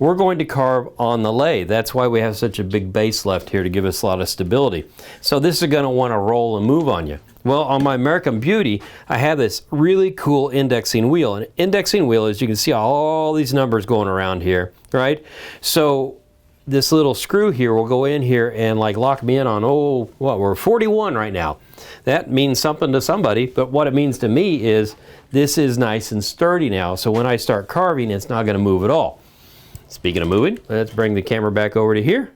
we're going to carve on the lathe. That's why we have such a big base left here to give us a lot of stability. So this is going to want to roll and move on you. Well, on my American Beauty, I have this really cool indexing wheel. An indexing wheel, as you can see, all these numbers going around here, right? So this little screw here will go in here and like lock me in on, oh, what, we're 41 right now. That means something to somebody, but what it means to me is this is nice and sturdy now, so when I start carving, it's not going to move at all. Speaking of moving, let's bring the camera back over to here.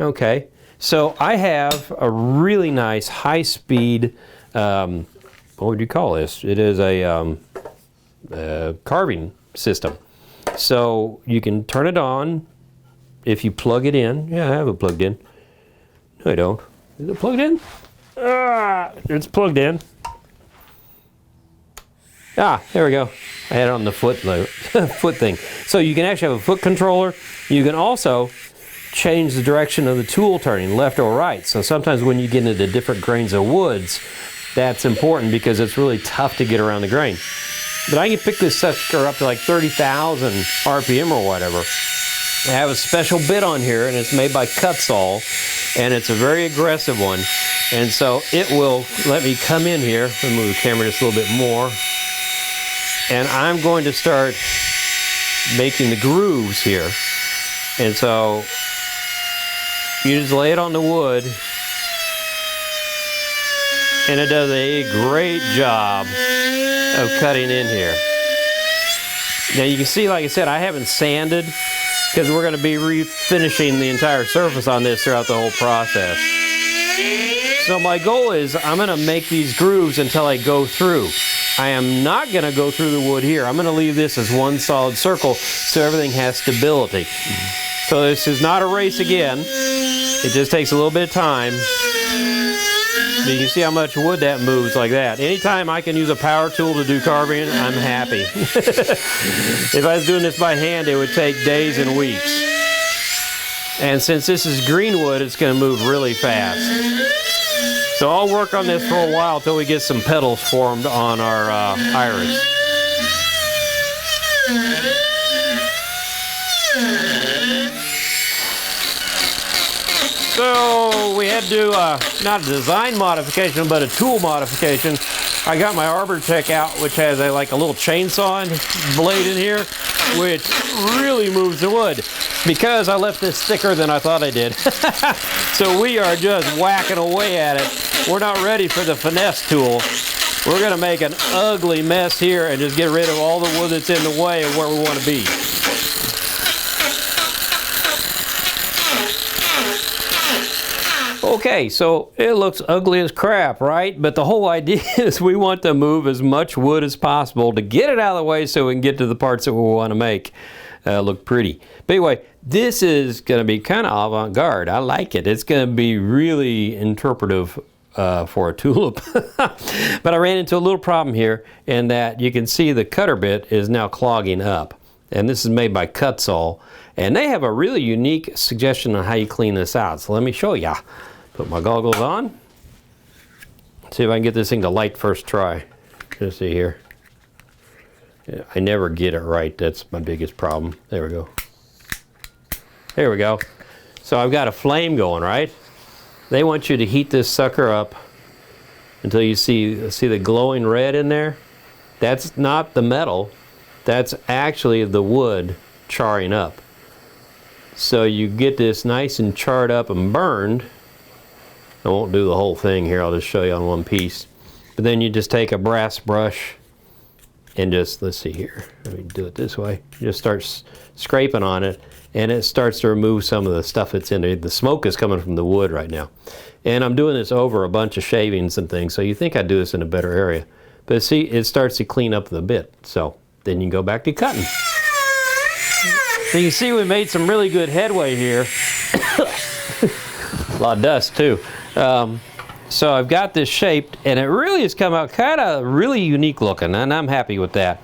Okay, so I have a really nice high-speed, what would you call this? It is a carving system. So you can turn it on if you plug it in. Yeah, I have it plugged in. No, I don't. Is it plugged in? It's plugged in. Ah, there we go. I had it on the foot thing. So you can actually have a foot controller. You can also change the direction of the tool turning, left or right. So sometimes when you get into different grains of woods, that's important because it's really tough to get around the grain. But I can pick this sucker up to like 30,000 RPM or whatever. I have a special bit on here, and it's made by Kutzall, and it's a very aggressive one. And so it will let me come in here. Let me move the camera just a little bit more. And I'm going to start making the grooves here. And so you just lay it on the wood, and it does a great job of cutting in here. Now you can see, like I said, I haven't sanded because we're going to be refinishing the entire surface on this throughout the whole process. So my goal is I'm going to make these grooves until I go through. I am not going to go through the wood here. I'm going to leave this as one solid circle so everything has stability. So this is not a race again. It just takes a little bit of time. But you can see how much wood that moves like that. Anytime I can use a power tool to do carving, I'm happy. If I was doing this by hand, it would take days and weeks. And since this is green wood, it's going to move really fast. So I'll work on this for a while until we get some petals formed on our iris. So we had to do not a design modification, but a tool modification. I got my Arbortech out, which has like a little chainsaw blade in here, which really moves the wood. Because I left this thicker than I thought I did. So we are just whacking away at it. We're not ready for the finesse tool. We're going to make an ugly mess here and just get rid of all the wood that's in the way of where we want to be. Okay, so it looks ugly as crap, right? But the whole idea is we want to move as much wood as possible to get it out of the way so we can get to the parts that we want to make look pretty. But anyway, this is going to be kind of avant-garde. I like it. It's going to be really interpretive for a tulip. But I ran into a little problem here in that you can see the cutter bit is now clogging up. And this is made by Kutzall. And they have a really unique suggestion on how you clean this out. So let me show ya. Put my goggles on. See if I can get this thing to light first try. Just see here. Yeah, I never get it right. That's my biggest problem. There we go. There we go. So I've got a flame going, right? They want you to heat this sucker up until you see the glowing red in there. That's not the metal. That's actually the wood charring up. So you get this nice and charred up and burned. I won't do the whole thing here. I'll just show you on one piece. But then you just take a brass brush and just, let's see here. Let me do it this way. Just start scraping on it, and it starts to remove some of the stuff that's in there. The smoke is coming from the wood right now. And I'm doing this over a bunch of shavings and things, so you think I'd do this in a better area. But see, it starts to clean up the bit. So then you can go back to cutting. So you see we made some really good headway here. A lot of dust too. So I've got this shaped, and it really has come out kind of really unique looking, and I'm happy with that.